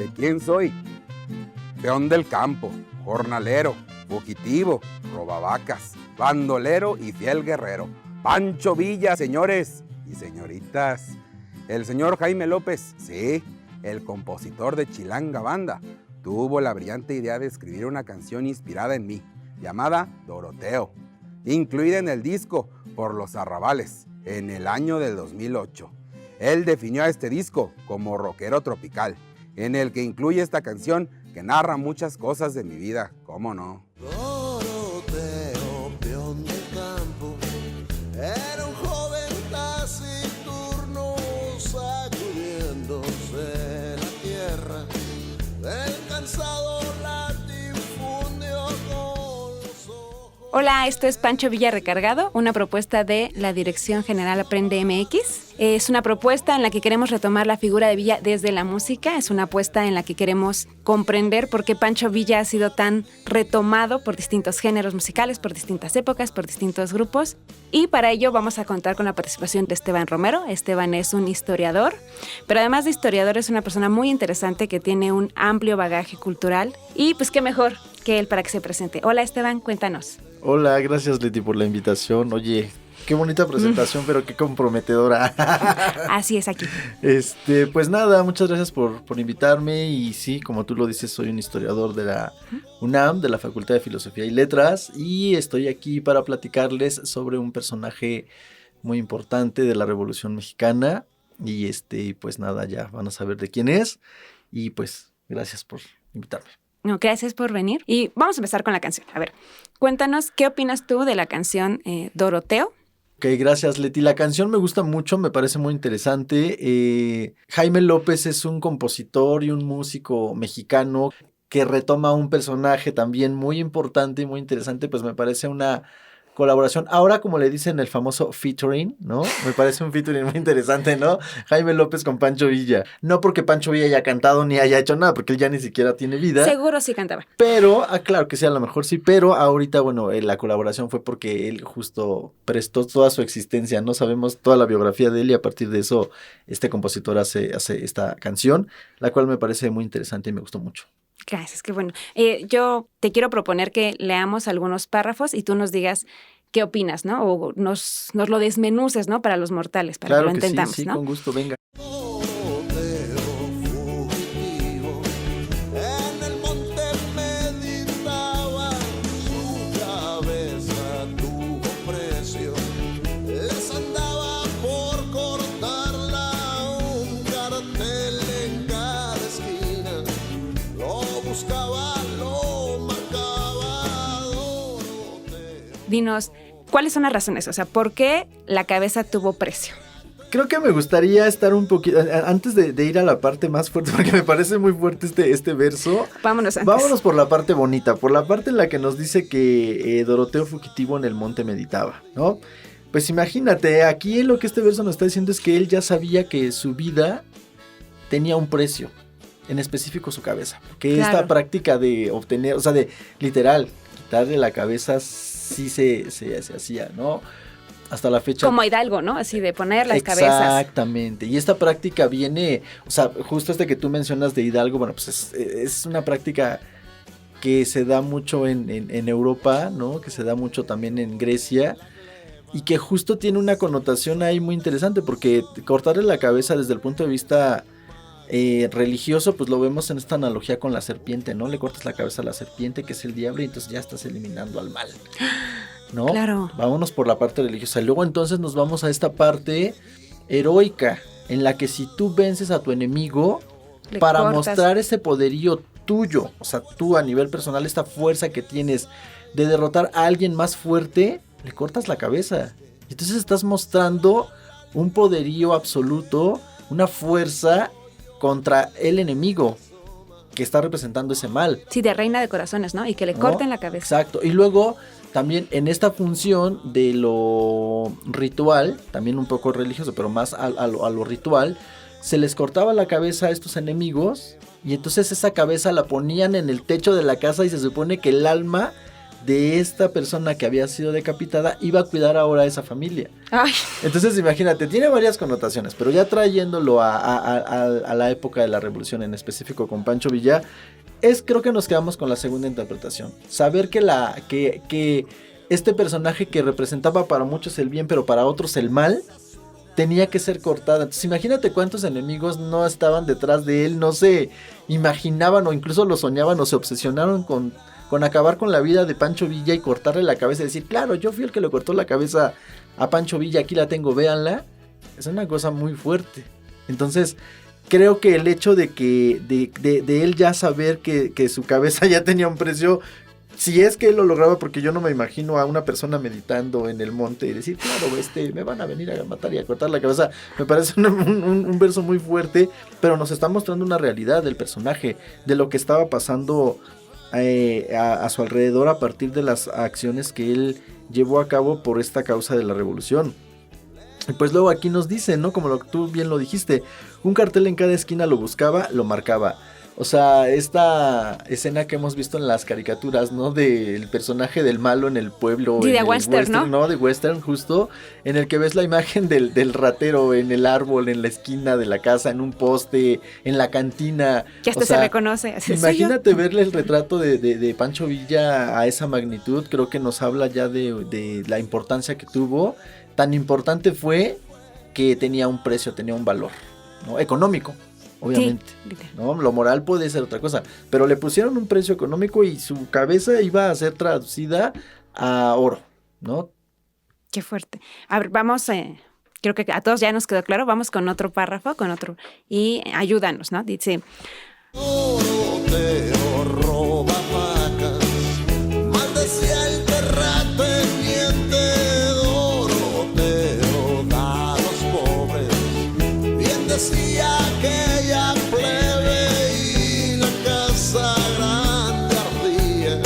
¿De quién soy? Peón del campo, jornalero, fugitivo, robavacas, bandolero y fiel guerrero. Pancho Villa, señores y señoritas. El señor Jaime López, sí, el compositor de Chilanga Banda, tuvo la brillante idea de escribir una canción inspirada en mí, llamada Doroteo, incluida en el disco Por los Arrabales, en el año del 2008. Él definió a este disco como rockero tropical, en el que incluye esta canción que narra muchas cosas de mi vida, ¿cómo no? Doroteo, peón del campo, era un joven taciturno, sacudiéndose la tierra, el cansado latifundio con los ojos. Hola, esto es Pancho Villa Recargado, una propuesta de la Dirección General Aprende MX. Es una propuesta en la que queremos retomar la figura de Villa desde la música. Es una apuesta en la que queremos comprender por qué Pancho Villa ha sido tan retomado por distintos géneros musicales, por distintas épocas, por distintos grupos. Y para ello vamos a contar con la participación de Esteban Romero. Esteban es un historiador, pero además de historiador es una persona muy interesante que tiene un amplio bagaje cultural. Y pues qué mejor que él para que se presente. Hola Esteban, cuéntanos. Hola, gracias Leti por la invitación. Oye, qué bonita presentación, pero qué comprometedora. Así es aquí. Pues nada, muchas gracias por invitarme. Y sí, como tú lo dices, soy un historiador de la UNAM, de la Facultad de Filosofía y Letras. Y estoy aquí para platicarles sobre un personaje muy importante de la Revolución Mexicana. Y pues nada, ya van a saber de quién es. Y pues, gracias por invitarme. No, gracias por venir. Y vamos a empezar con la canción. A ver, cuéntanos, ¿qué opinas tú de la canción Doroteo? Ok, gracias Leti. La canción me gusta mucho, me parece muy interesante. Jaime López es un compositor y un músico mexicano que retoma un personaje también muy importante y muy interesante, pues me parece una colaboración. Ahora, como le dicen el famoso featuring, ¿no? Me parece un featuring muy interesante, ¿no? Jaime López con Pancho Villa. No porque Pancho Villa haya cantado ni haya hecho nada, porque él ya ni siquiera tiene vida. Seguro sí cantaba. Pero, claro que sí, a lo mejor sí, pero ahorita, bueno, la colaboración fue porque él justo prestó toda su existencia, ¿no? Sabemos toda la biografía de él y a partir de eso este compositor hace esta canción, la cual me parece muy interesante y me gustó mucho. Gracias, qué bueno. Yo te quiero proponer que leamos algunos párrafos y tú nos digas qué opinas, ¿no? O nos lo desmenuces, ¿no? Para los mortales, para claro que lo entendamos, sí, ¿no? Con gusto, venga. Doroteo, fugitivo, en el monte meditaba, su cabeza tuvo precio, desandaba por cortarla, un cartel en cada esquina, lo buscaba, lo marcaba, Doroteo. Dinos, ¿cuáles son las razones? O sea, ¿por qué la cabeza tuvo precio? Creo que me gustaría estar un poquito, antes de ir a la parte más fuerte, porque me parece muy fuerte este verso. Vámonos antes. Vámonos por la parte bonita, por la parte en la que nos dice que Doroteo fugitivo en el monte meditaba, ¿no? Pues imagínate, aquí lo que este verso nos está diciendo es que él ya sabía que su vida tenía un precio, en específico su cabeza. Que claro. Esta práctica de obtener, o sea, de literal, quitarle la cabeza sí se hacía, ¿no? Hasta la fecha. Como Hidalgo, ¿no? Así de poner las cabezas. Exactamente. Y esta práctica viene, o sea, justo que tú mencionas de Hidalgo, bueno, pues es una práctica que se da mucho en Europa, ¿no? Que se da mucho también en Grecia. Y que justo tiene una connotación ahí muy interesante, porque cortarle la cabeza desde el punto de vista religioso, pues lo vemos en esta analogía con la serpiente, ¿no? Le cortas la cabeza a la serpiente, que es el diablo, y entonces ya estás eliminando al mal, ¿no? Claro. Vámonos por la parte religiosa. Y luego entonces nos vamos a esta parte heroica, en la que si tú vences a tu enemigo, para cortas. mostrar ese poderío tuyo, o sea, tú a nivel personal, esta fuerza que tienes de derrotar a alguien más fuerte, le cortas la cabeza. Y entonces estás mostrando un poderío absoluto, una fuerza contra el enemigo que está representando ese mal. Sí, de reina de corazones, ¿no? Y que le corten la cabeza. Exacto. Y luego también en esta función de lo ritual, también un poco religioso, pero más a lo ritual, se les cortaba la cabeza a estos enemigos y entonces esa cabeza la ponían en el techo de la casa y se supone que el alma de esta persona que había sido decapitada iba a cuidar ahora a esa familia. Ay. Entonces imagínate, tiene varias connotaciones, pero ya trayéndolo a la época de la revolución, en específico con Pancho Villa, creo que nos quedamos con la segunda interpretación. Saber que este personaje que representaba para muchos el bien, pero para otros el mal, tenía que ser cortada. Entonces imagínate cuántos enemigos no estaban detrás de él, no se imaginaban o incluso lo soñaban o se obsesionaron con acabar con la vida de Pancho Villa y cortarle la cabeza y decir, claro, yo fui el que le cortó la cabeza a Pancho Villa, aquí la tengo, véanla. Es una cosa muy fuerte. Entonces creo que el hecho de que de él ya saber que su cabeza ya tenía un precio, si es que él lo lograba, porque yo no me imagino a una persona meditando en el monte y decir, claro, me van a venir a matar y a cortar la cabeza. Me parece un verso muy fuerte, pero nos está mostrando una realidad del personaje, de lo que estaba pasando a su alrededor a partir de las acciones que él llevó a cabo por esta causa de la revolución. Y pues luego aquí nos dice, ¿no? Como tú bien lo dijiste, un cartel en cada esquina lo buscaba, lo marcaba. O sea, esta escena que hemos visto en las caricaturas, ¿no? Del personaje del malo en el pueblo. Sí, de western, ¿no? De western, justo. En el que ves la imagen del ratero en el árbol, en la esquina de la casa, en un poste, en la cantina. Que hasta se reconoce. Imagínate verle el retrato de Pancho Villa a esa magnitud. Creo que nos habla ya de la importancia que tuvo. Tan importante fue que tenía un precio, tenía un valor, ¿no? Económico. Obviamente, sí, ¿no? Lo moral puede ser otra cosa, pero le pusieron un precio económico y su cabeza iba a ser traducida a oro, ¿no? Qué fuerte. A ver, vamos, creo que a todos ya nos quedó claro, vamos con otro párrafo, y ayúdanos, ¿no? Dice... Doroteo roba vacas, maldecía el terrateniente. Doroteo da a los pobres, bien decía aquella plebe, y la casa grande ardía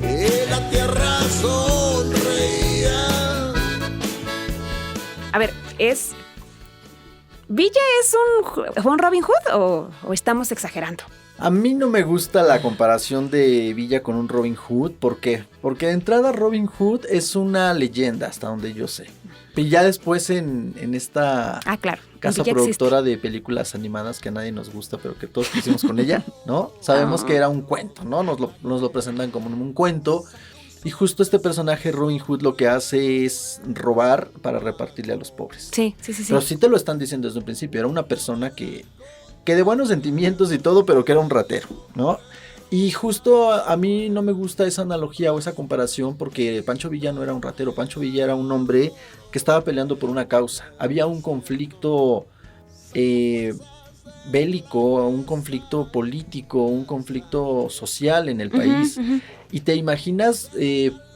y la tierra sonreía. A ver, ¿Villa es un Robin Hood o estamos exagerando? A mí no me gusta la comparación de Villa con un Robin Hood. ¿Por qué? Porque de entrada Robin Hood es una leyenda, hasta donde yo sé. Y ya después en esta casa productora de películas animadas que a nadie nos gusta, pero que todos quisimos con ella, ¿no? Sabemos que era un cuento, ¿no? Nos lo presentan como un cuento. Y justo este personaje Robin Hood lo que hace es robar para repartirle a los pobres. Sí. Pero sí te lo están diciendo desde un principio. Era una persona que de buenos sentimientos y todo, pero que era un ratero, ¿no? Y justo a mí no me gusta esa analogía o esa comparación, porque Pancho Villa no era un ratero. Pancho Villa era un hombre que estaba peleando por una causa. Había un conflicto bélico, un conflicto político, un conflicto social en el país. Uh-huh. Y te imaginas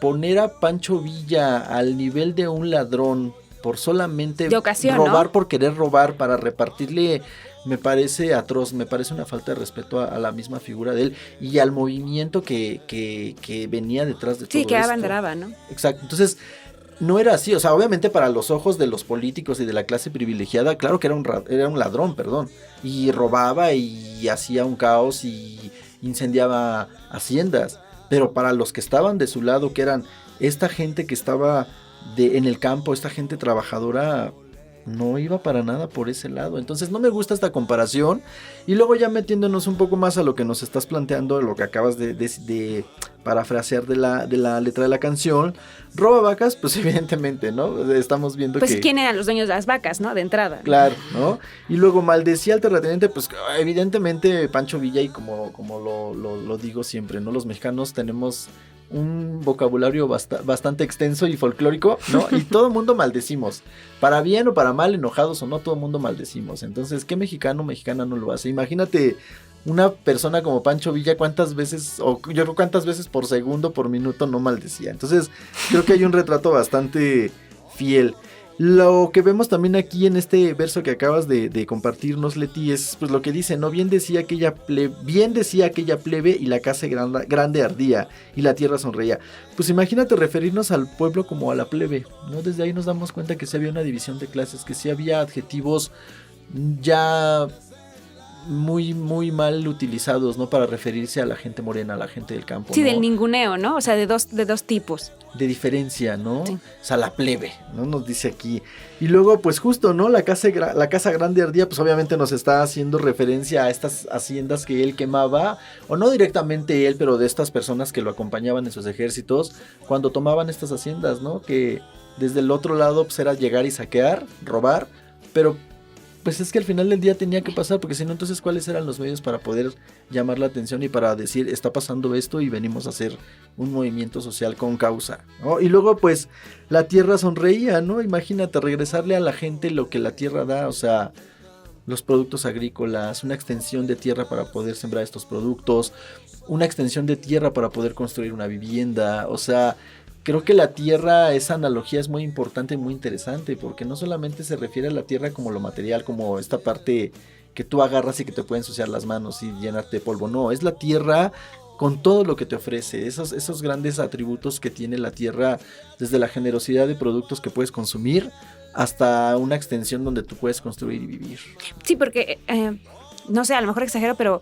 poner a Pancho Villa al nivel de un ladrón por solamente de ocasión, robar, ¿no? Por querer robar para repartirle. Me parece atroz, me parece una falta de respeto a la misma figura de él y al movimiento que venía detrás de todo esto. Sí, que abanderaba, ¿no? Exacto, entonces no era así, o sea, obviamente para los ojos de los políticos y de la clase privilegiada, claro que era un ladrón, y robaba y hacía un caos y incendiaba haciendas, pero para los que estaban de su lado, que eran esta gente que estaba en el campo, esta gente trabajadora, no iba para nada por ese lado. Entonces no me gusta esta comparación. Y luego ya metiéndonos un poco más a lo que nos estás planteando, lo que acabas de parafrasear de la letra de la canción, roba vacas, pues evidentemente, ¿no? Estamos viendo pues quién eran los dueños de las vacas, ¿no? De entrada. Claro, ¿no? Y luego maldecía al terrateniente, pues evidentemente Pancho Villa, y como lo digo siempre, ¿no? Los mexicanos tenemos un vocabulario bastante extenso y folclórico, ¿no? Y todo el mundo maldecimos. Para bien o para mal, enojados o no, todo el mundo maldecimos. Entonces, ¿qué mexicano o mexicana no lo hace? Imagínate una persona como Pancho Villa, cuántas veces por segundo, por minuto no maldecía. Entonces, creo que hay un retrato bastante fiel. Lo que vemos también aquí en este verso que acabas de compartirnos, Leti, es pues lo que dice, ¿no? Bien decía aquella plebe y la casa grande ardía y la tierra sonreía. Pues imagínate referirnos al pueblo como a la plebe, ¿no? Desde ahí nos damos cuenta que sí había una división de clases, que sí había adjetivos ya muy, muy mal utilizados, ¿no? Para referirse a la gente morena, a la gente del campo. Sí, ¿no? del ninguneo, ¿no? O sea, de dos tipos. De diferencia, ¿no? Sí. O sea, la plebe, ¿no? Nos dice aquí. Y luego, pues justo, ¿no? La casa grande ardía, pues obviamente nos está haciendo referencia a estas haciendas que él quemaba, o no directamente él, pero de estas personas que lo acompañaban en sus ejércitos, cuando tomaban estas haciendas, ¿no? Que desde el otro lado, pues era llegar y saquear, robar, pero pues es que al final del día tenía que pasar, porque si no, entonces ¿cuáles eran los medios para poder llamar la atención y para decir, está pasando esto y venimos a hacer un movimiento social con causa, ¿no? Y luego pues la tierra sonreía, ¿no? Imagínate, regresarle a la gente lo que la tierra da, o sea, los productos agrícolas, una extensión de tierra para poder sembrar estos productos, una extensión de tierra para poder construir una vivienda, o sea, creo que la tierra, esa analogía es muy importante y muy interesante, porque no solamente se refiere a la tierra como lo material, como esta parte que tú agarras y que te puede ensuciar las manos y llenarte de polvo, no, es la tierra con todo lo que te ofrece, esos grandes atributos que tiene la tierra, desde la generosidad de productos que puedes consumir hasta una extensión donde tú puedes construir y vivir. Sí, porque, no sé, a lo mejor exagero, pero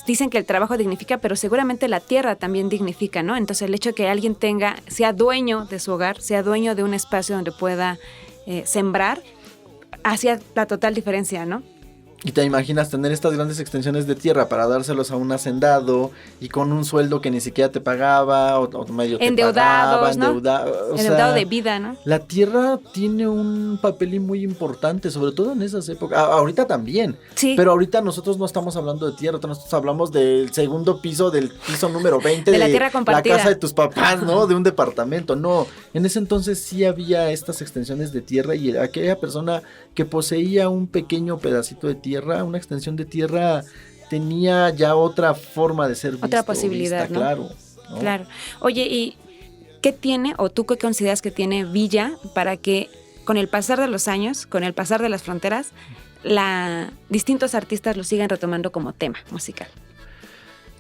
dicen que el trabajo dignifica, pero seguramente la tierra también dignifica, ¿no? Entonces el hecho de que alguien sea dueño de su hogar, sea dueño de un espacio donde pueda sembrar, hacía la total diferencia, ¿no? Y te imaginas tener estas grandes extensiones de tierra para dárselos a un hacendado y con un sueldo que ni siquiera te pagaba o medio te pagaba, ¿no? Endeudado de vida, ¿no? La tierra tiene un papel muy importante, sobre todo en esas épocas. Ahorita también, sí. Pero ahorita nosotros no estamos hablando de tierra, nosotros hablamos del segundo piso, del piso número 20 de la tierra compartida. La casa de tus papás, ¿no? De un departamento, no. En ese entonces sí había estas extensiones de tierra y aquella persona que poseía un pequeño pedacito de tierra, una extensión de tierra, tenía ya otra forma de ser visto, otra posibilidad, ¿no? Claro, ¿no? Claro. Oye, ¿y qué tiene o tú qué consideras que tiene Villa para que con el pasar de los años, con el pasar de las fronteras, distintos artistas lo sigan retomando como tema musical?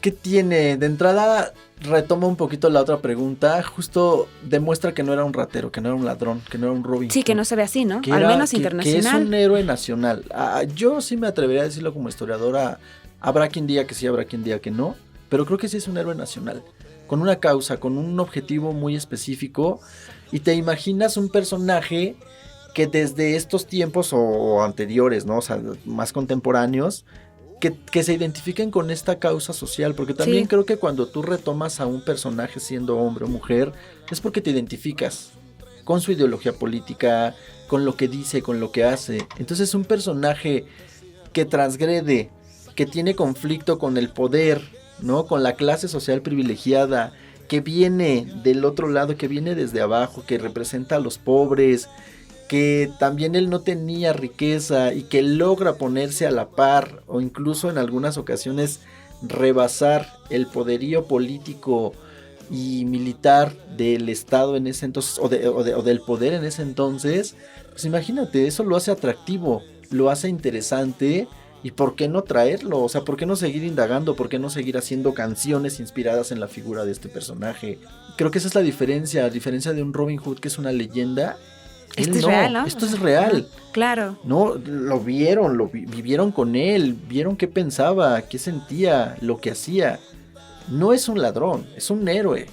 ¿Qué tiene? De entrada, retoma un poquito la otra pregunta, justo demuestra que no era un ratero, que no era un ladrón, que no era un Robin Hood. Sí, que no se ve así, ¿no? Al menos internacional. Que es un héroe nacional. Yo sí me atrevería a decirlo como historiadora, habrá quien diga que sí, habrá quien diga que no, pero creo que sí es un héroe nacional, con una causa, con un objetivo muy específico, y te imaginas un personaje que desde estos tiempos o anteriores, ¿no? O sea, más contemporáneos, que se identifiquen con esta causa social, porque también creo que cuando tú retomas a un personaje siendo hombre o mujer, es porque te identificas con su ideología política, con lo que dice, con lo que hace. Entonces un personaje que transgrede, que tiene conflicto con el poder, ¿no? Con la clase social privilegiada, que viene del otro lado, que viene desde abajo, que representa a los pobres, que también él no tenía riqueza y que logra ponerse a la par o incluso en algunas ocasiones rebasar el poderío político y militar del Estado en ese entonces o del poder en ese entonces, pues imagínate, eso lo hace atractivo, lo hace interesante. ¿Y por qué no traerlo? O sea, ¿por qué no seguir indagando? ¿Por qué no seguir haciendo canciones inspiradas en la figura de este personaje? Creo que esa es la diferencia, a diferencia de un Robin Hood que es una leyenda. Esto es real, ¿no? Esto es real. Claro. No, lo vieron, vivieron con él, vieron qué pensaba, qué sentía, lo que hacía. No es un ladrón, es un héroe.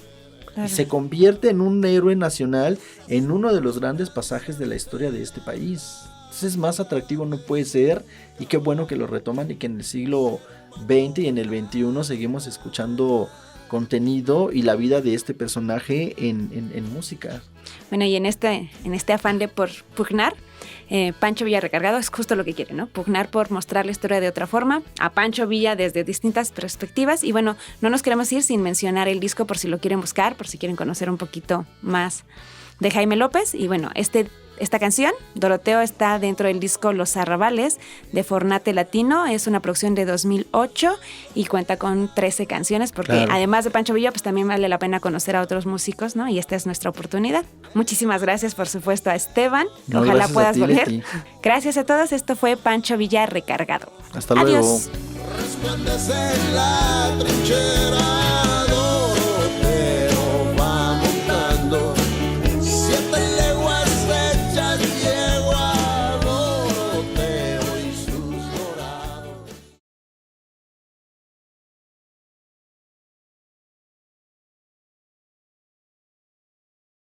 Claro. Y se convierte en un héroe nacional en uno de los grandes pasajes de la historia de este país. Entonces más atractivo no puede ser, y qué bueno que lo retoman y que en el siglo XX y en el XXI seguimos escuchando contenido y la vida de este personaje en música. Bueno, y en este afán de por pugnar, Pancho Villa Recargado es justo lo que quiere, ¿no? Pugnar por mostrar la historia de otra forma, a Pancho Villa desde distintas perspectivas. Y bueno, no nos queremos ir sin mencionar el disco por si lo quieren buscar, por si quieren conocer un poquito más de Jaime López. Y bueno, esta canción, Doroteo, está dentro del disco Los Arrabales de Fornate Latino. Es una producción de 2008 y cuenta con 13 canciones porque además de Pancho Villa, pues también vale la pena conocer a otros músicos, ¿no? Y esta es nuestra oportunidad. Muchísimas gracias, por supuesto, a Esteban. Ojalá puedas volver. Leti. Gracias a todos. Esto fue Pancho Villa Recargado. Hasta luego. Adiós. Resplandece en la trinchera.